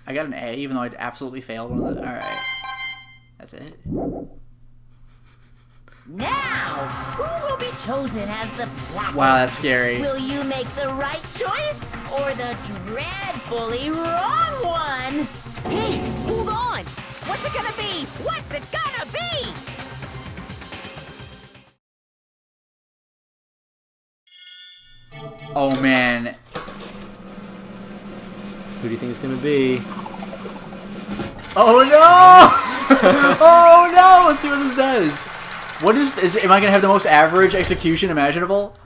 I got an A, even though I'd absolutely failed one of the... Alright. That's it. Now, who will be chosen as the platinum? Wow, that's scary. Will you make the right choice or the dreadfully wrong one? Hey, hold on! What's it gonna be? What's it gonna be? Oh, man. Who do you think it's gonna be? Oh, no! Oh, no! Let's see what this does. What is am I gonna have the most average execution imaginable?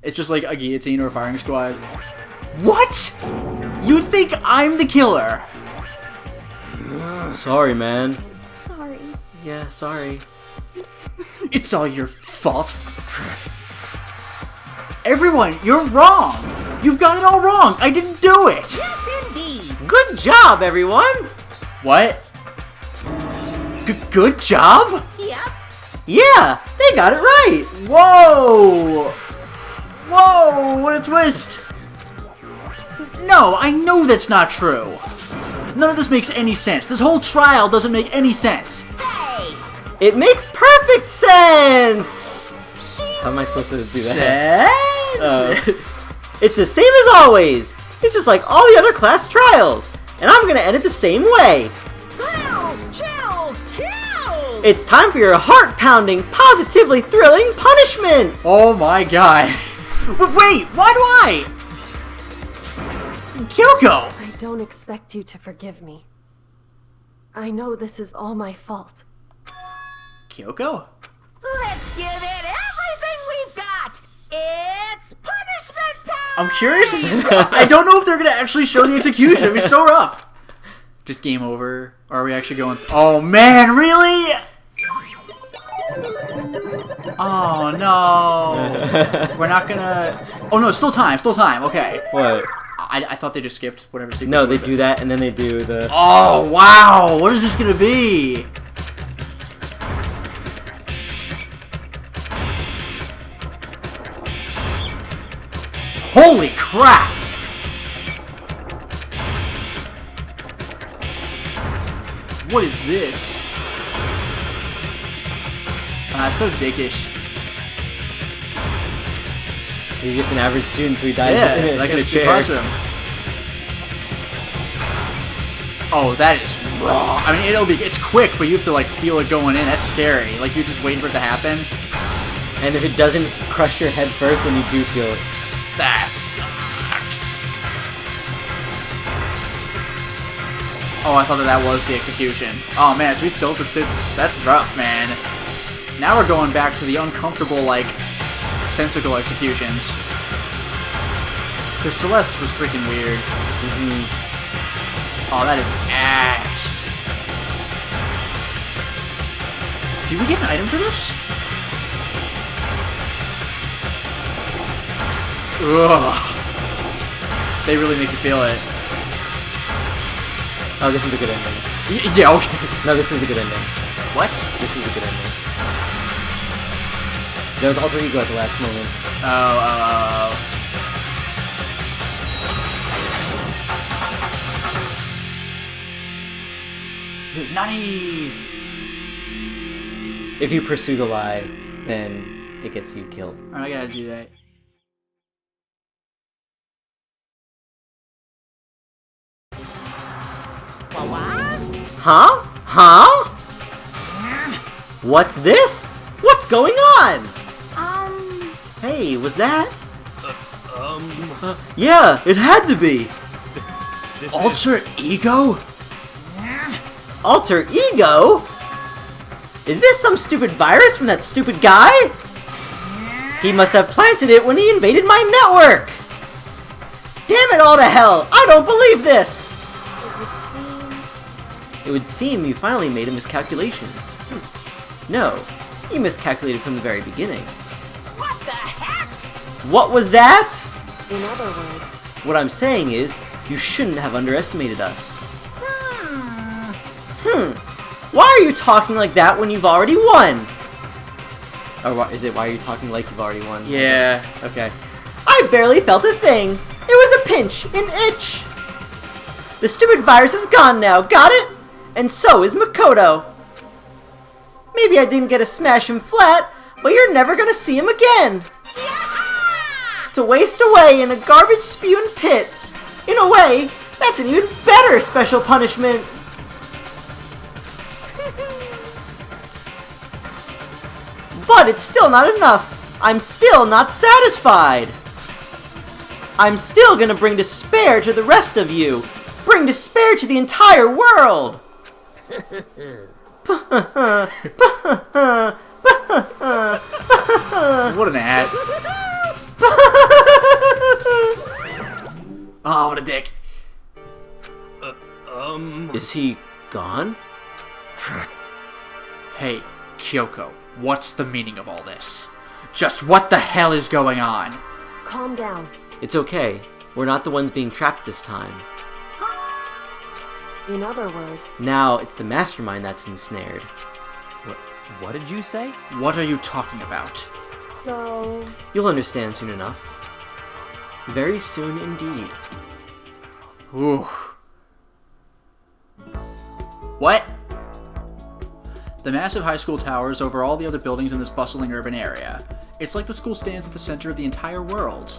It's just like a guillotine or a firing squad. What? You think I'm the killer? Sorry, man. Sorry. Yeah, sorry. It's all your fault. Everyone, you're wrong. You've got it all wrong. I didn't do it. Yes, indeed. Good job, everyone! What? Good job? Yep. Yeah, they got it right! Whoa! Whoa! What a twist! No, I know that's not true. None of this makes any sense. This whole trial doesn't make any sense. Hey! It makes perfect sense! How am I supposed to do that? Sense? It's the same as always! It's just like all the other class trials! And I'm gonna end it the same way! Thrills, chills, kills! It's time for your heart-pounding, positively thrilling punishment! Oh my god. Wait, why do I? Kyoko! I don't expect you to forgive me. I know this is all my fault. Kyoko? Let's give it everything we've got! It's punishment time! I'm curious. I don't know if they're gonna actually show the execution. It'd be so rough. Just game over. Or are we actually going? Oh man, really? Oh no. We're not gonna. Oh no, it's still time. Still time. Okay. What? I thought they just skipped whatever sequence. No, they do that and then they do the... Oh wow. What is this gonna be? Holy crap! What is this? So dickish. He's just an average student, so he dies Yeah, in like a a chair. classroom. Oh, that is raw. I mean, it's quick, but you have to like feel it going in. That's scary. Like you're just waiting for it to happen. And if it doesn't crush your head first, then you do feel it. That sucks. Oh, I thought that was the execution. Oh man, so we still have to sit. That's rough, man. Now we're going back to the uncomfortable, like, sensical executions. Because Celeste was freaking weird. Oh, that is ass. Do we get an item for this? Ugh. They really make you feel it. Oh, this is the good ending. Yeah, okay. No, this is the good ending. What? This is the good ending. There was alter ego at the last moment. Oh. Nani! If you pursue the lie, then it gets you killed. Alright, I gotta do that. Huh? Huh? What's this? What's going on? Hey, was that? Yeah, it had to be. Alter ego? Alter ego? Is this some stupid virus from that stupid guy? He must have planted it when he invaded my network. Damn it all to hell! I don't believe this! It would seem you finally made a miscalculation. No, you miscalculated from the very beginning. What the heck? What was that? In other words, What I'm saying is, you shouldn't have underestimated us. Why are you talking like that when you've already won? Or why are you talking like you've already won? Yeah. Okay. I barely felt a thing. It was a pinch, an itch. The stupid virus is gone now, got it? And so is Makoto. Maybe I didn't get to smash him flat, but you're never gonna see him again. To waste away in a garbage spewing pit. In a way, that's an even better special punishment. But it's still not enough. I'm still not satisfied. I'm still gonna bring despair to the rest of you. Bring despair to the entire world. What an ass. Oh, what a dick. Is he gone? Hey, Kyoko, what's the meaning of all this? Just what the hell is going on? Calm down. It's okay. We're not the ones being trapped this time. In other words, Now it's the mastermind that's ensnared. What did you say? What are you talking about? so... You'll understand soon enough. Very soon indeed. Ooh. What? The massive high school towers over all the other buildings in this bustling urban area. It's like the school stands at the center of the entire world.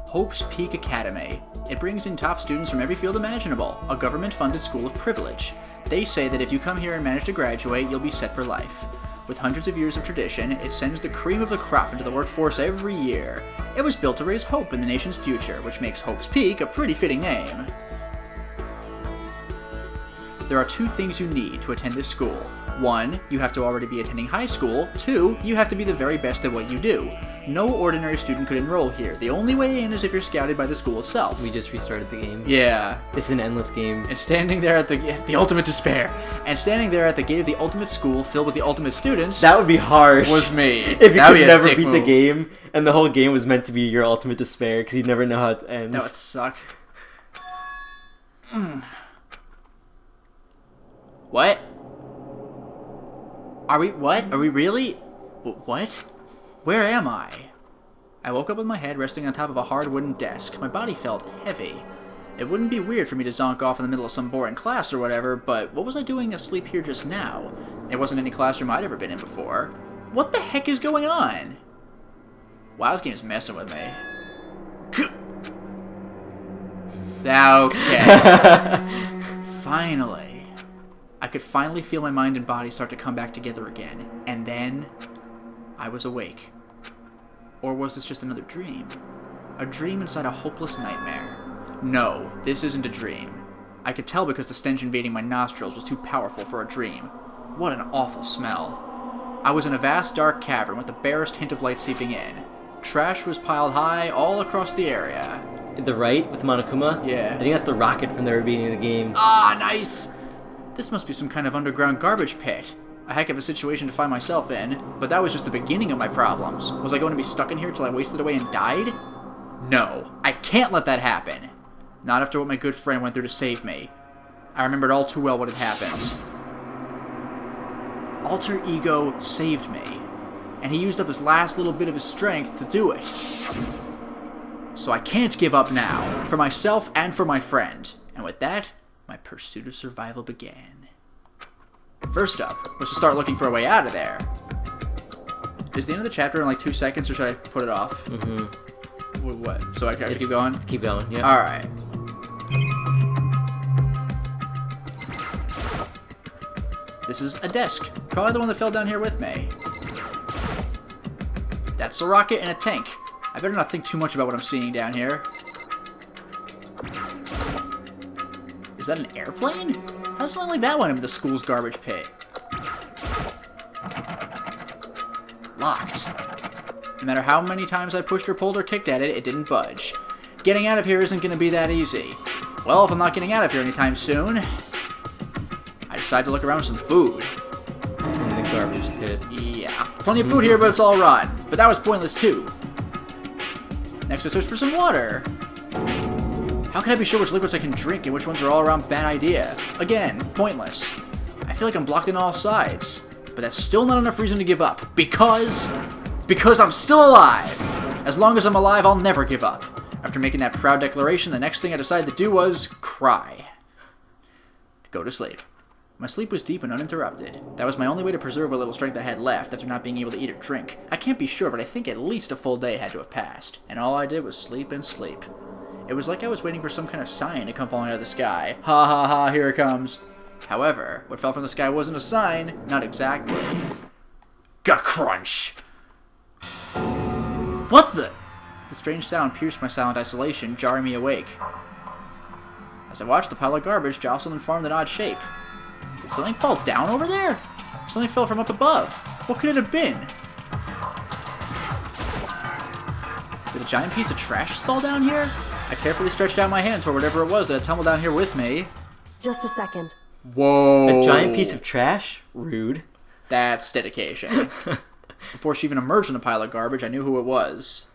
Hope's Peak Academy. It brings in top students from every field imaginable, a government-funded school of privilege. They say that if you come here and manage to graduate, you'll be set for life. With hundreds of years of tradition, it sends the cream of the crop into the workforce every year. It was built to raise hope in the nation's future, which makes Hope's Peak a pretty fitting name. There are 2 things you need to attend this school. 1, you have to already be attending high school. 2, you have to be the very best at what you do. No ordinary student could enroll here. The only way in is if you're scouted by the school itself. We just restarted the game. Yeah. It's an endless game. And standing there at the ultimate despair. And standing there at the gate of the ultimate school filled with the ultimate students. That would be harsh. Was me. If you That'd be could a never dick beat the move. game, and the whole game was meant to be your ultimate despair, because you'd never know how it ends. That would suck. What? Are we really? What? Where am I? I woke up with my head resting on top of a hard wooden desk. My body felt heavy. It wouldn't be weird for me to zonk off in the middle of some boring class or whatever, but what was I doing asleep here just now? It wasn't any classroom I'd ever been in before. What the heck is going on? Wow, this game's messing with me. Okay. Finally. I could finally feel my mind and body start to come back together again. And then, I was awake. Or was this just another dream? A dream inside a hopeless nightmare. No, this isn't a dream. I could tell because the stench invading my nostrils was too powerful for a dream. What an awful smell. I was in a vast dark cavern with the barest hint of light seeping in. Trash was piled high all across the area. The right, with Monokuma? Yeah. I think that's the rocket from the very beginning of the game. Ah, nice! This must be some kind of underground garbage pit. A heck of a situation to find myself in, but that was just the beginning of my problems. Was I going to be stuck in here till I wasted away and died? No, I can't let that happen. Not after what my good friend went through to save me. I remembered all too well what had happened. Alter Ego saved me, and he used up his last little bit of his strength to do it. So I can't give up now, for myself and for my friend. And with that, my pursuit of survival began. First up was to start looking for a way out of there. Is the end of the chapter in like 2 seconds, or should I put it off? Mm-hmm. What? So I have to keep going? Keep going, yeah. Alright. This is a desk. Probably the one that fell down here with me. That's a rocket and a tank. I better not think too much about what I'm seeing down here. Is that an airplane? How does something like that went into the school's garbage pit? Locked. No matter how many times I pushed or pulled or kicked at it, it didn't budge. Getting out of here isn't going to be that easy. Well, if I'm not getting out of here anytime soon, I decide to look around for some food. In the garbage pit. Yeah, plenty of food here, but it's all rotten. But that was pointless too. Next I search for some water. How can I be sure which liquids I can drink and which ones are all around bad idea? Again, pointless. I feel like I'm blocked on all sides. But that's still not enough reason to give up. Because I'm still alive. As long as I'm alive, I'll never give up. After making that proud declaration, the next thing I decided to do was cry. Go to sleep. My sleep was deep and uninterrupted. That was my only way to preserve what little strength I had left after not being able to eat or drink. I can't be sure, but I think at least a full day had to have passed, and all I did was sleep and sleep. It was like I was waiting for some kind of sign to come falling out of the sky. Ha ha ha, here it comes. However, what fell from the sky wasn't a sign, not exactly. Ga-crunch! What the? The strange sound pierced my silent isolation, jarring me awake. As I watched, the pile of garbage jostled and formed an odd shape. Did something fall down over there? Something fell from up above. What could it have been? Did a giant piece of trash fall down here? I carefully stretched out my hand toward whatever it was that had tumbled down here with me. Just a second. Whoa. A giant piece of trash? Rude. That's dedication. Before she even emerged from the pile of garbage, I knew who it was.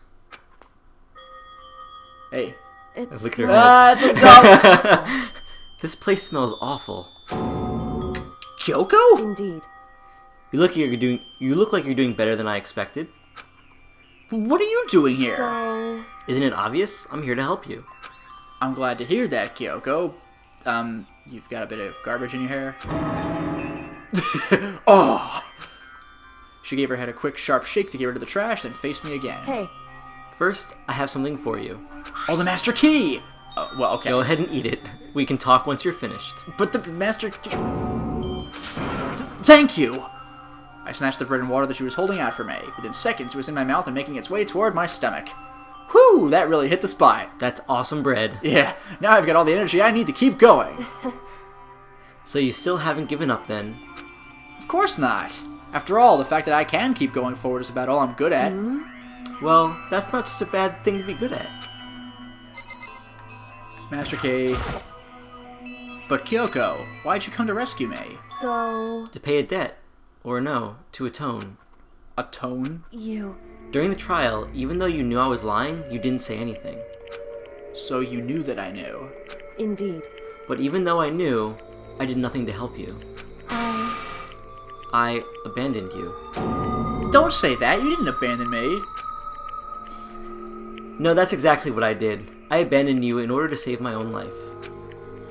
Hey. It's Look at her It's a dog! This place smells awful. Kyoko? Indeed. You look like you're doing better than I expected. What are you doing here? So... Isn't it obvious? I'm here to help you. I'm glad to hear that, Kyoko. You've got a bit of garbage in your hair. Oh! She gave her head a quick, sharp shake to get rid of the trash, then faced me again. Hey, First, I have something for you. Oh, the Master Key! Well, okay. Go ahead and eat it. We can talk once you're finished. But the Master Key... Thank you! I snatched the bread and water that she was holding out for me. Within seconds, it was in my mouth and making its way toward my stomach. Whew, that really hit the spot. That's awesome bread. Yeah, now I've got all the energy I need to keep going. So you still haven't given up then? Of course not. After all, the fact that I can keep going forward is about all I'm good at. Well, that's not such a bad thing to be good at. Master K. But Kyoko, why'd you come to rescue me? so... To pay a debt. Or no, to atone. Atone? You... During the trial, even though you knew I was lying, you didn't say anything. So you knew that I knew. Indeed. But even though I knew, I did nothing to help you. I abandoned you. Don't say that, you didn't abandon me. No, that's exactly what I did. I abandoned you in order to save my own life.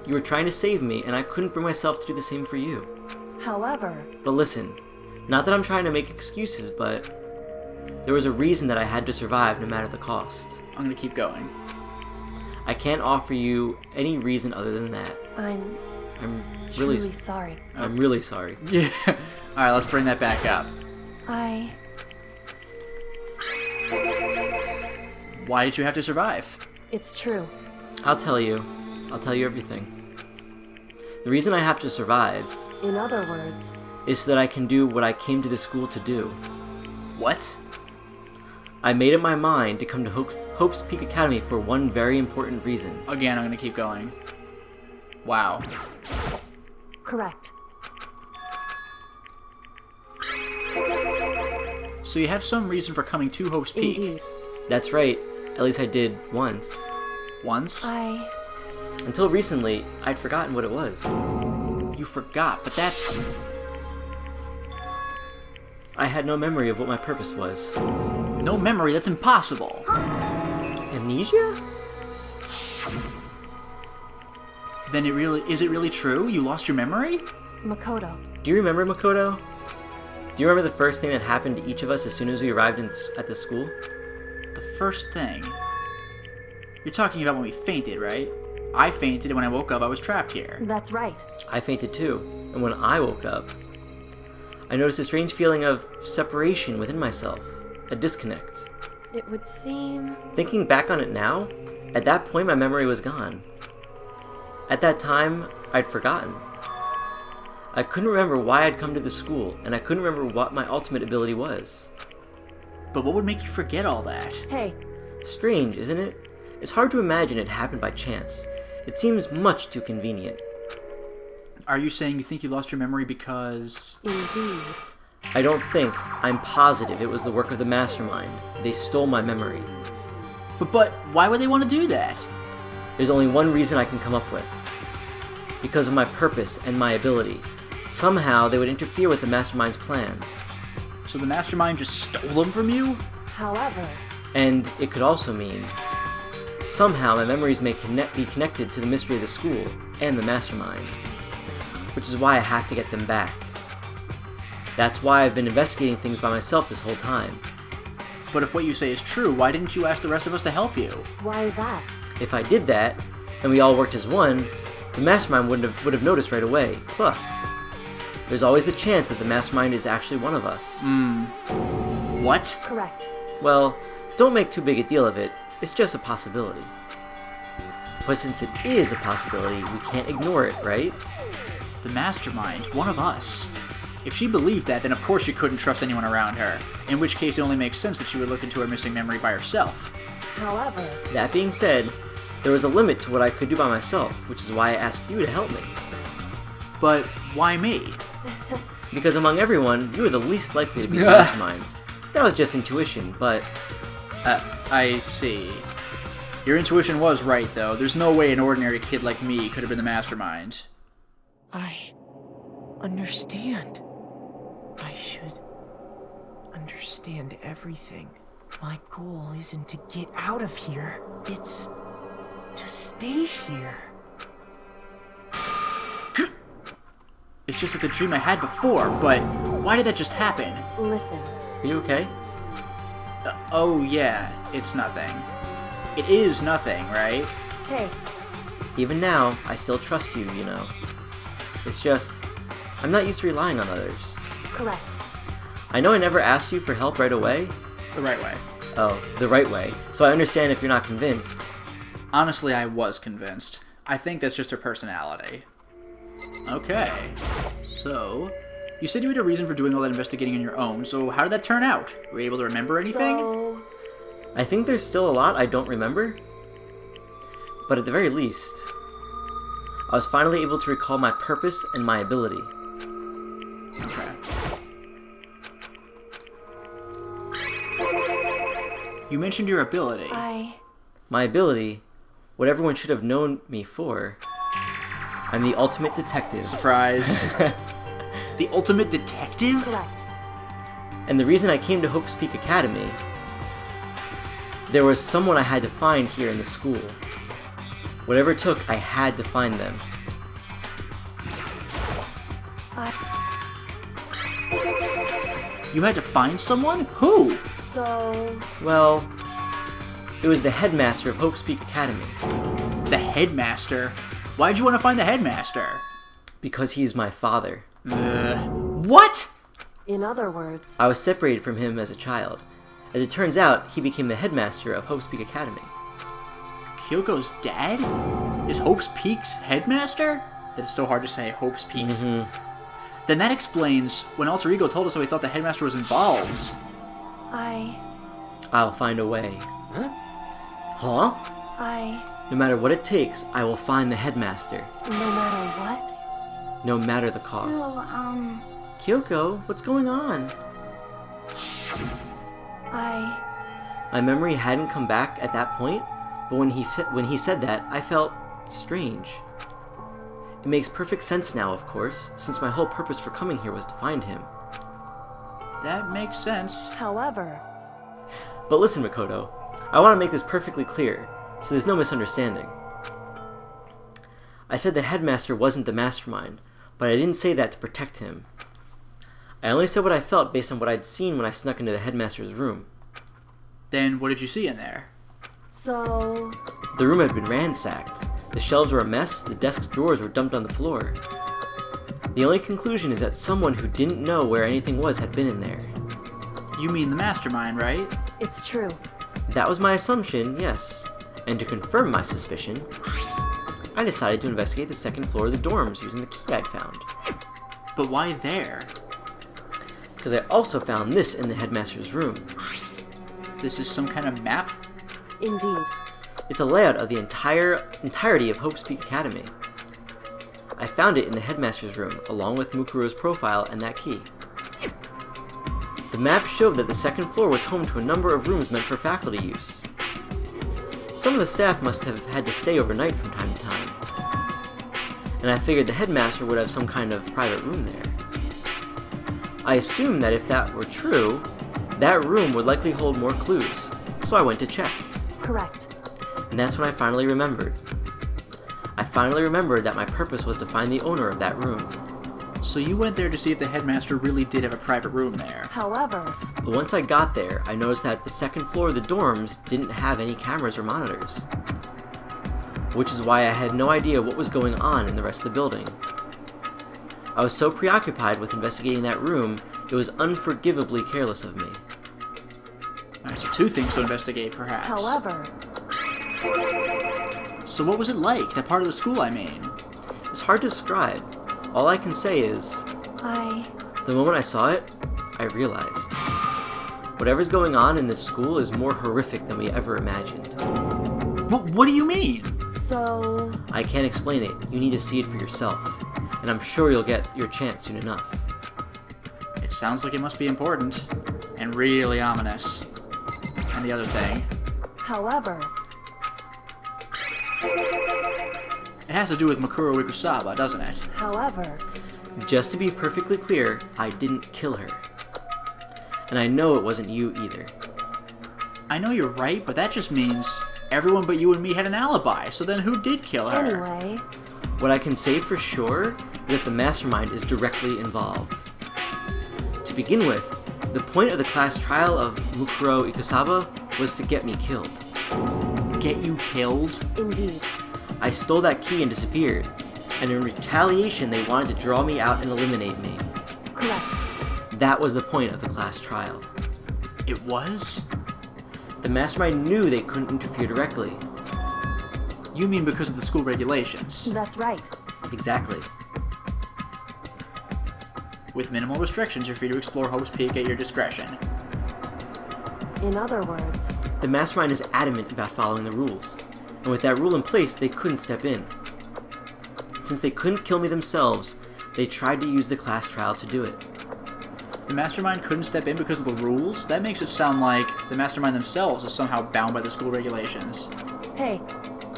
You were trying to save me, and I couldn't bring myself to do the same for you. However... But listen, not that I'm trying to make excuses, but there was a reason that I had to survive no matter the cost. I'm gonna keep going. I can't offer you any reason other than that. I'm really truly sorry. I'm really sorry. Yeah. Alright, let's bring that back up. Why did you have to survive? It's true. I'll tell you. I'll tell you everything. The reason I have to survive In other words... is so that I can do what I came to the school to do. What? I made up my mind to come to Hope's Peak Academy for one very important reason. Again, I'm gonna keep going. Wow. Correct. So you have some reason for coming to Hope's Peak. Indeed. That's right. At least I did once. Once? Until recently, I'd forgotten what it was. You forgot, but that's... I had no memory of what my purpose was. No memory, that's impossible. Amnesia? Then is it really true? You lost your memory? Makoto. Do you remember, Makoto? Do you remember the first thing that happened to each of us as soon as we arrived at the school? The first thing? You're talking about when we fainted, right? I fainted, and when I woke up, I was trapped here. That's right. I fainted too, and when I woke up, I noticed a strange feeling of separation within myself, a disconnect. It would seem... Thinking back on it now, at that point my memory was gone. At that time, I'd forgotten. I couldn't remember why I'd come to the school, and I couldn't remember what my ultimate ability was. But what would make you forget all that? Hey, Strange, isn't it? It's hard to imagine it happened by chance. It seems much too convenient. Are you saying you think you lost your memory because... indeed. I don't think, I'm positive it was the work of the mastermind. They stole my memory. But why would they want to do that? There's only one reason I can come up with. Because of my purpose and my ability. Somehow they would interfere with the mastermind's plans. So the mastermind just stole them from you? However... And it could also mean Somehow my memories may be connected to the mystery of the school and the mastermind, which is why I have to get them back. That's why I've been investigating things by myself this whole time. But if what you say is true, why didn't you ask the rest of us to help you? Why is that? If I did that, and we all worked as one, the mastermind would have noticed right away. Plus, there's always the chance that the mastermind is actually one of us. What? Correct. Well, don't make too big a deal of it. It's just a possibility. But since it is a possibility, we can't ignore it, right? The mastermind, one of us. If she believed that, then of course she couldn't trust anyone around her, in which case it only makes sense that she would look into her missing memory by herself. However, That being said, there was a limit to what I could do by myself, which is why I asked you to help me. But why me? Because among everyone, you were the least likely to be the mastermind. That was just intuition, but I see. Your intuition was right, though. There's no way an ordinary kid like me could have been the mastermind. I understand. I should understand everything. My goal isn't to get out of here. It's to stay here. It's just like the dream I had before, but why did that just happen? listen. are you okay? Oh yeah, it's nothing. It is nothing, right? Hey, Even now, I still trust you, you know. It's just, I'm not used to relying on others. correct. I know I never asked you for help right away. The right way. Oh, the right way. So I understand if you're not convinced. Honestly, I was convinced. I think that's just her personality. Okay. So, you said you had a reason for doing all that investigating on your own, so how did that turn out? Were you able to remember anything? So, I think there's still a lot I don't remember. But at the very least, I was finally able to recall my purpose and my ability. Okay. You mentioned your ability. My ability, what everyone should have known me for, I'm the ultimate detective. Surprise. The ultimate detective? correct. And the reason I came to Hope's Peak Academy, there was someone I had to find here in the school. Whatever it took, I had to find them. You had to find someone? Who? So, Well, it was the headmaster of Hope's Peak Academy, The headmaster? Why'd you want to find the headmaster? because he's my father. What? in other words, I was separated from him as a child. As it turns out, he became the headmaster of Hope's Peak Academy. Kyoko's dad? Is Hope's Peak's headmaster? That is so hard to say, Hope's Peaks. Then that explains when Alter Ego told us how he thought the headmaster was involved. I'll find a way. Huh? No matter what it takes, I will find the headmaster. no matter what. No matter the cost. So, Kyoko, what's going on? My memory hadn't come back at that point, but when he said that, I felt strange. It makes perfect sense now, of course, since my whole purpose for coming here was to find him. That makes sense. However, But listen, Makoto, I want to make this perfectly clear, so there's no misunderstanding. I said the headmaster wasn't the mastermind, but I didn't say that to protect him. I only said what I felt based on what I'd seen when I snuck into the headmaster's room. Then what did you see in there? so, The room had been ransacked. The shelves were a mess, the desk's drawers were dumped on the floor. The only conclusion is that someone who didn't know where anything was had been in there. You mean the mastermind, right? it's true. That was my assumption, yes. And to confirm my suspicion, I decided to investigate the second floor of the dorms using the key I'd found. But why there? Because I also found this in the headmaster's room. This is some kind of map? Indeed. It's a layout of the entirety of Hope's Peak Academy. I found it in the headmaster's room, along with Mukuro's profile and that key. The map showed that the second floor was home to a number of rooms meant for faculty use. Some of the staff must have had to stay overnight from time to time. And I figured the headmaster would have some kind of private room there. I assumed that if that were true, that room would likely hold more clues, so I went to check. Correct. And that's when I finally remembered. I finally remembered that my purpose was to find the owner of that room. So you went there to see if the headmaster really did have a private room there. However, But once I got there, I noticed that the second floor of the dorms didn't have any cameras or monitors. Which is why I had no idea what was going on in the rest of the building. I was so preoccupied with investigating that room, it was unforgivably careless of me. Alright, so 2 things to investigate, perhaps. however, So what was it like, that part of the school, I mean? It's hard to describe. All I can say is, the moment I saw it, I realized. Whatever's going on in this school is more horrific than we ever imagined. What do you mean? so... I can't explain it. You need to see it for yourself. And I'm sure you'll get your chance soon enough. It sounds like it must be important. And really ominous. And the other thing, However, it has to do with Makuro Ikusaba, doesn't it? however, Just to be perfectly clear, I didn't kill her. And I know it wasn't you either. I know you're right, but that just means everyone but you and me had an alibi, so then who did kill her? anyway, What I can say for sure is that the mastermind is directly involved. To begin with, the point of the class trial of Mukuro Ikusaba was to get me killed. Get you killed? indeed. I stole that key and disappeared, and in retaliation they wanted to draw me out and eliminate me. Correct. That was the point of the class trial. It was? The mastermind knew they couldn't interfere directly. You mean because of the school regulations? That's right. Exactly. With minimal restrictions, you're free to explore Hope's Peak at your discretion. In other words, The mastermind is adamant about following the rules, and with that rule in place, they couldn't step in. Since they couldn't kill me themselves, they tried to use the class trial to do it. The mastermind couldn't step in because of the rules? That makes it sound like the mastermind themselves is somehow bound by the school regulations. hey,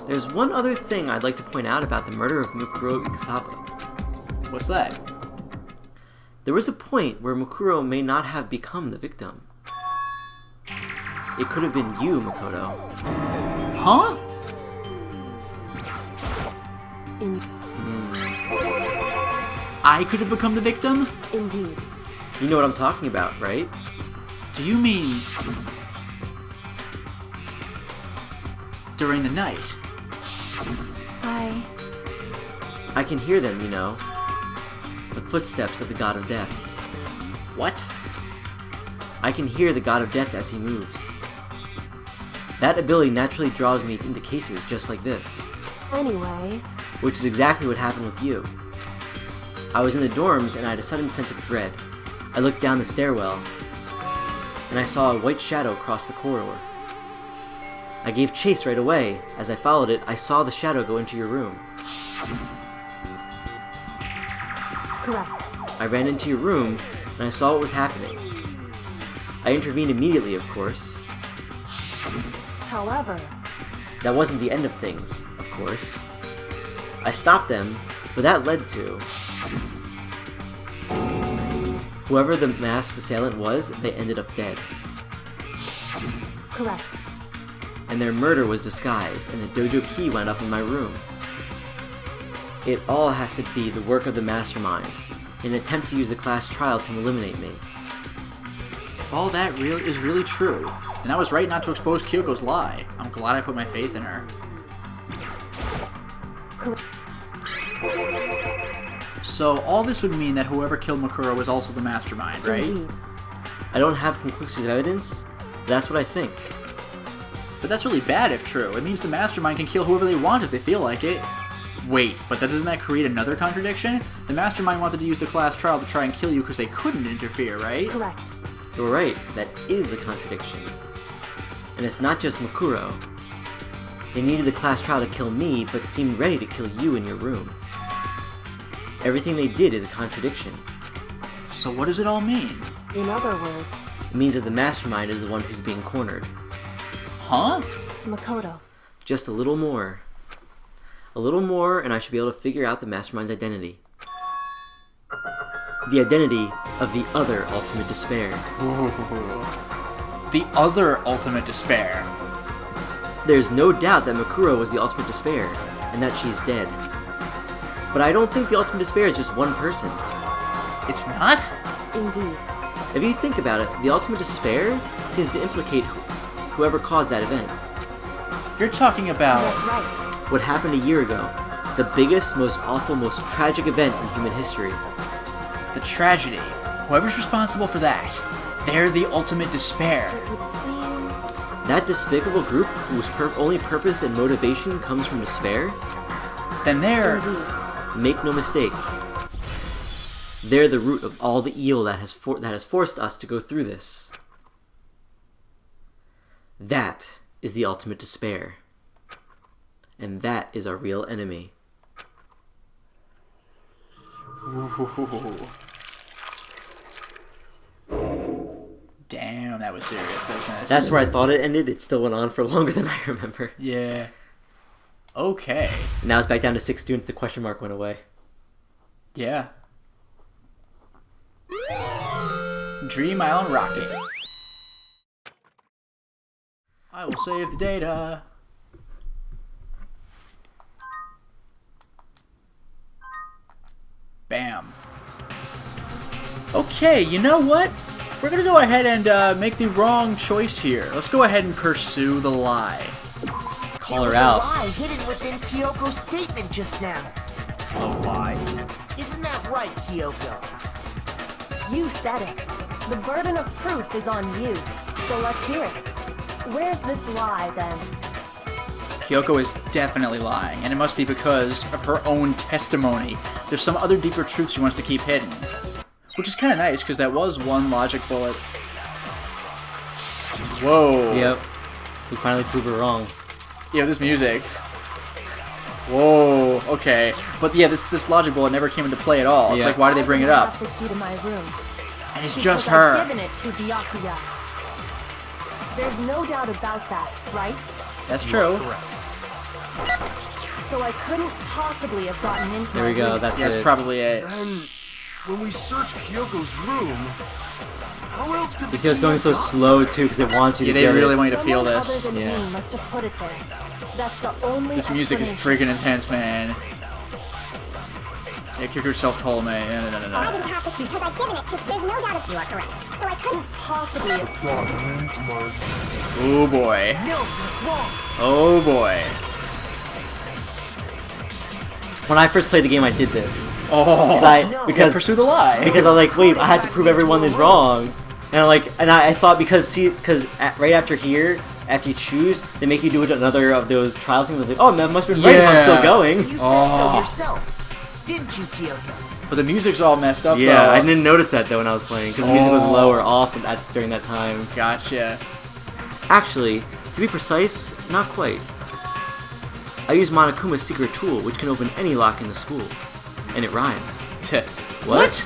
There's one other thing I'd like to point out about the murder of Mukuro Ikusaba. What's that? There was a point where Mukuro may not have become the victim. It could have been you, Makoto. Huh? I could have become the victim? indeed. You know what I'm talking about, right? Do you mean... during the night? I can hear them, you know. The footsteps of the God of Death. What? I can hear the God of Death as he moves. That ability naturally draws me into cases just like this, Anyway, which is exactly what happened with you. I was in the dorms and I had a sudden sense of dread. I looked down the stairwell, and I saw a white shadow cross the corridor. I gave chase right away. As I followed it, I saw the shadow go into your room. correct. I ran into your room, and I saw what was happening. I intervened immediately, of course. However, That wasn't the end of things, of course. I stopped them, but that led to... Whoever the masked assailant was, they ended up dead. correct. And their murder was disguised, and the dojo key wound up in my room. It all has to be the work of the mastermind, in an attempt to use the class trial to eliminate me. If all that is really true, then I was right not to expose Kyoko's lie. I'm glad I put my faith in her. Correct. So all this would mean that whoever killed Makuro was also the mastermind, right? Indeed. I don't have conclusive evidence, but that's what I think. But that's really bad if true. It means the mastermind can kill whoever they want if they feel like it. Wait, but doesn't that create another contradiction? The mastermind wanted to use the class trial to try and kill you because they couldn't interfere, right? Correct. You're right, that is a contradiction. And it's not just Makuro. They needed the class trial to kill me, but seemed ready to kill you in your room. Everything they did is a contradiction. So what does it all mean? In other words, It means that the mastermind is the one who's being cornered. Huh? Makoto. Just a little more. A little more, and I should be able to figure out the mastermind's identity. The identity of the other ultimate despair. The other ultimate despair. there's no doubt that Makuro was the ultimate despair, and that she's dead. But I don't think the ultimate despair is just one person. It's not? Indeed. If you think about it, the ultimate despair seems to implicate whoever caused that event. You're talking about... That's right. What happened a year ago. The biggest, most awful, most tragic event in human history. the tragedy. Whoever's responsible for that, they're the ultimate despair. It would seem... That despicable group whose only purpose and motivation comes from despair? Then they're... Indeed. Make no mistake. They're the root of all the evil that has forced us to go through this. That is the ultimate despair. And that is our real enemy. Ooh. Damn, that was serious business. That's where I thought it ended. It still went on for longer than I remember. Yeah. Okay. Now it's back down to 6 students. The question mark went away. Yeah. Dream Island Rocket. I will save the data. Bam. Okay, you know what? We're gonna go ahead and make the wrong choice here. Let's go ahead and pursue the lie. Call There her was out. a lie hidden within Kyoko's statement just now. A lie? Isn't that right, Kyoko? You said it. The burden of proof is on you. So let's hear it. Where's this lie, then? Kyoko is definitely lying, and it must be because of her own testimony. There's some other deeper truth she wants to keep hidden. Which is kind of nice, because that was one logic bullet. Whoa. Yep. We finally proved her wrong. Yeah, this music. Whoa, okay. But yeah, this logic bullet never came into play at all. It's Yeah. like, why did they bring it up? I have the key to my room. And it's Because just I've her. given it to Byakuya. There's no doubt about that, right? That's true. So I couldn't possibly have gotten into There my we go. room. That's That's it. probably it. And when we searched Kyoko's room, how else could You see, it's going so slow too because it wants you Yeah, to they get really it. want you to feel Someone this. other than Yeah. me must have put it there. That's the only This music is explanation. freaking intense, man. Yeah, Kyoko self-told me. No. I didn't have the key because I've given it to. There's no doubt if you are correct. So I couldn't. Possibly have... Oh boy. No, that's wrong. Oh boy. When I first played the game, I did this. Oh. Because pursue the lie. because I was like, wait, I had to prove everyone is wrong, and I thought because right after here, after you choose, they make you do another of those trials things. I was like, oh, that must have been right if I'm still Yeah. going. You said Oh. so yourself, didn't you, Kyoko? But the music's all messed up, Yeah, though. I didn't notice that though when I was playing because the music was Oh. low or off during that time. Gotcha. Actually, to be precise, not quite. I use Monokuma's secret tool, which can open any lock in the school, and it rhymes. What?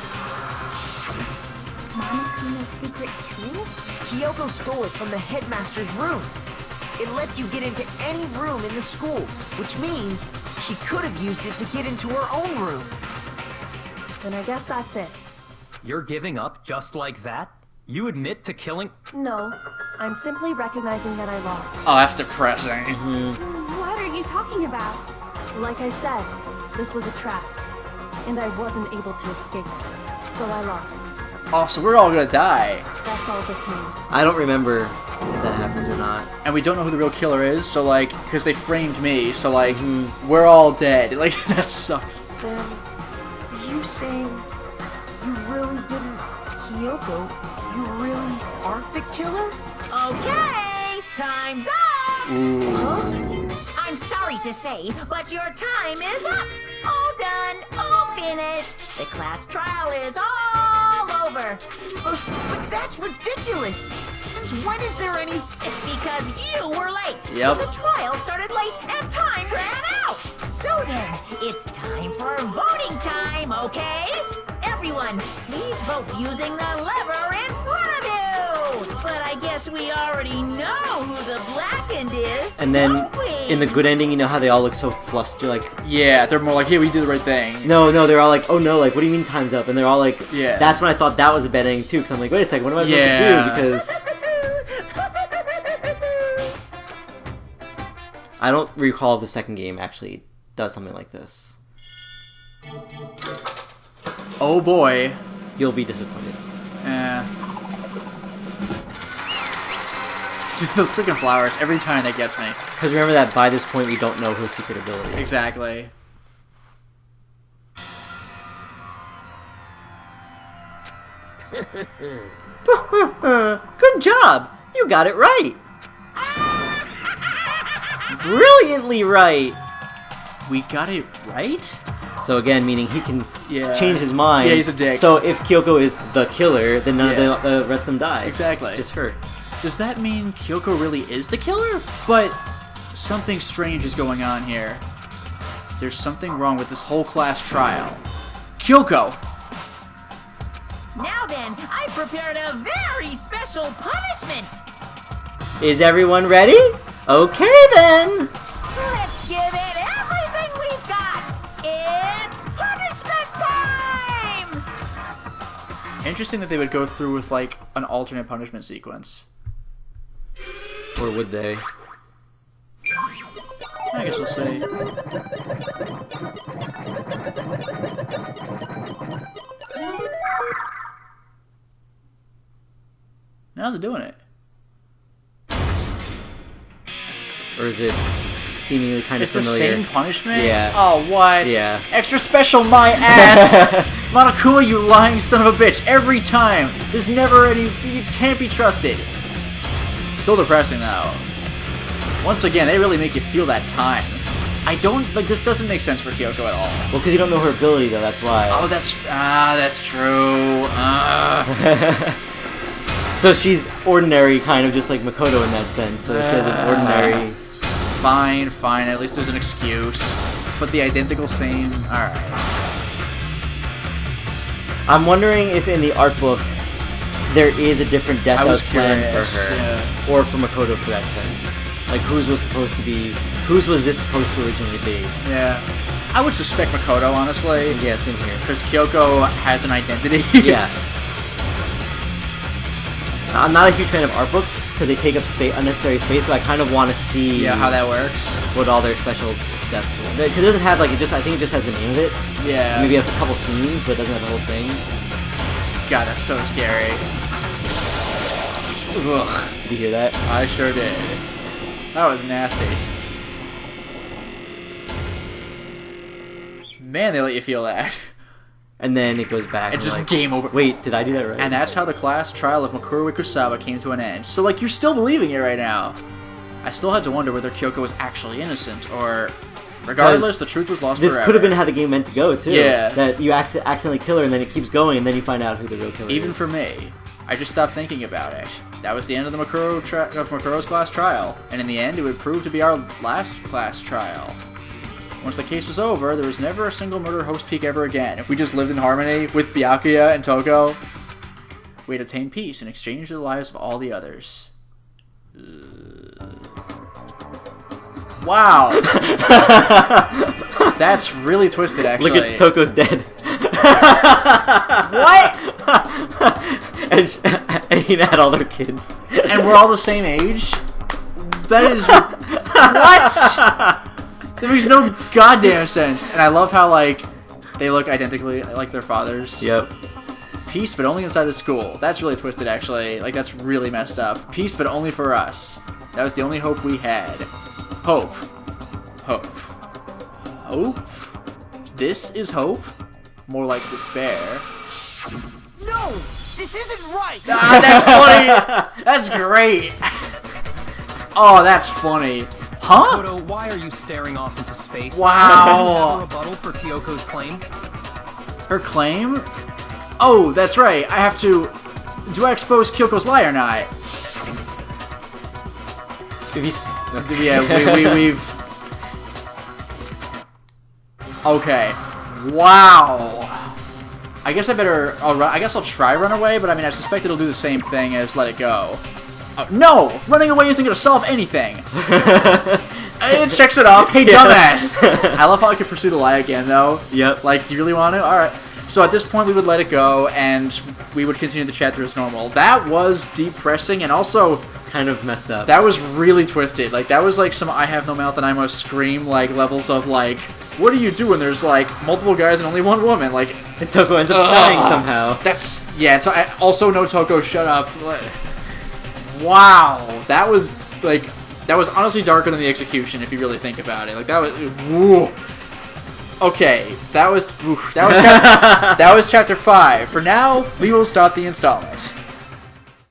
Monokuma's secret tool? Kyoko stole it from the headmaster's room. It lets you get into any room in the school, which means she could have used it to get into her own room. Then I guess that's it. You're giving up just like that? You admit to killing... No, I'm simply recognizing that I lost. Oh, that's depressing. What are you talking about? Like I said, this was a trap, and I wasn't able to escape. So I lost. Oh, so we're all gonna die. That's all this means. I don't remember if that happens or not. And we don't know who the real killer is, so like, because they framed me, so like, we're all dead. Like, that sucks. Then, are you saying you really didn't, Kyoko? You really aren't the killer? Okay, time's up! Ooh. I'm sorry to say, but your time is up! All done, all finished. The class trial is all over. But that's ridiculous! Since when is there any... It's because you were late. Yep. So the trial started late and time ran out. So then, it's time for voting time, okay? Everyone, please vote using the lever in front of you. But I guess we already know who the blackened is, And then don't we? in the good ending, you know how they all look so flustered, like, Yeah, they're more like, hey, we did the right thing. no, they're all like, oh no, like, what do you mean time's up? And they're all like, Yeah. That's when I thought that was the bad ending too, because I'm like, wait a second, what am I supposed Yeah. to do? Because I don't recall if the second game actually does something like this. Oh boy. You'll be disappointed. Those freaking flowers, every time that gets me. Because remember that by this point we don't know her secret ability. Exactly. Good job! You got it right! Brilliantly right! We got it right? So again, meaning he can Yeah. change his mind. Yeah, he's a dick. So if Kyoko is the killer, then none Yeah. of the rest of them die. Exactly. Just her. Does that mean Kyoko really is the killer? But something strange is going on here. There's something wrong with this whole class trial. Kyoko! Now then, I prepared a very special punishment. Is everyone ready? Okay then! Let's give it everything we've got. It's punishment time! Interesting that they would go through with, like, an alternate punishment sequence. Or would they? I guess we'll see. Now they're doing it. Or is it seemingly kind It's of the familiar? same punishment? Yeah. Oh, what? Yeah. Extra special, my ass! Monokuma, you lying son of a bitch. Every time. There's never any... You can't be trusted. Still depressing, though. Once again, they really make you feel that time. I don't... Like, this doesn't make sense for Kyoko at all. Well, because you don't know her ability, though, that's why. Oh, that's true. So she's ordinary, kind of just like Makoto in that sense. So she has an ordinary... Fine, fine. At least there's an excuse. But the identical same... Alright. I'm wondering if in the art book there is a different death I was planned for curious, her. yeah. Or for Makoto for that sense. Like, whose was supposed to be... Whose was this supposed to originally be? Yeah. I would suspect Makoto, honestly. Yeah, same here. Because Kyoko has an identity. Yeah. I'm not a huge fan of art books because they take up unnecessary space, but I kind of want to see Yeah, how that works. what all their special deaths were. Because it doesn't have like I think it just has the name of it. Yeah. Maybe a couple scenes, but it doesn't have the whole thing. God, that's so scary. Ugh. Did you hear that? I sure did. That was nasty. Man, they let you feel that. And then it goes back. It's and just like, game over. Wait, did I do that right? And that's how the class trial of Makuro Ikusawa came to an end. So, like, you're still believing it right now. I still had to wonder whether Kyoko was actually innocent, or... Regardless, the truth was lost This forever. could have been how the game meant to go, too. Yeah. That you accidentally kill her, and then it keeps going, and then you find out who the real killer is. Even for me. I just stopped thinking about it. That was the end of the Makuro's class trial. And in the end, it would prove to be our last class trial. Once the case was over, there was never a single murder host peak ever again. We just lived in harmony with Byakuya and Toko. We'd obtain peace in exchange for the lives of all the others. Wow. That's really twisted, actually. Look at Toko's dead. What? and he had all their kids. And we're all the same age? That is... What? That makes no goddamn sense. And I love how, like, they look identically like their fathers. Yep. Peace, but only inside the school. That's really twisted, actually. Like, that's really messed up. Peace, but only for us. That was the only hope we had. Hope. Hope. Hope? This is hope? More like despair. No! This isn't right! Ah, that's funny! That's great! Oh, that's funny. Huh? Koto, why are you staring off into space? Wow. A rebuttal for Kyoko's claim? Her claim? Oh, that's right. I have to... Do I expose Kyoko's lie or not? If you Yeah, we've... Okay. Wow. I guess I better... I guess I'll try run away, but I mean, I suspect it'll do the same thing as let it go. No! Running away isn't going to solve anything! It checks it off. Hey, dumbass! I love how I can pursue the lie again, though. Yep. Like, do you really want to? Alright. So at this point, we would let it go, and we would continue the chapter as normal. That was depressing, and also Kind of messed up. that was really twisted. Like, that was like some I have no mouth and I must scream, like, levels of, like, what do you do when there's, like, multiple guys and only one woman? Like, Toko ends up dying somehow. that's, yeah, also no Toko, shut up. Wow, that was, like, that was honestly darker than the execution, if you really think about it. Like, that was, woo. Okay, that was chapter 5. For now, we will start the installment.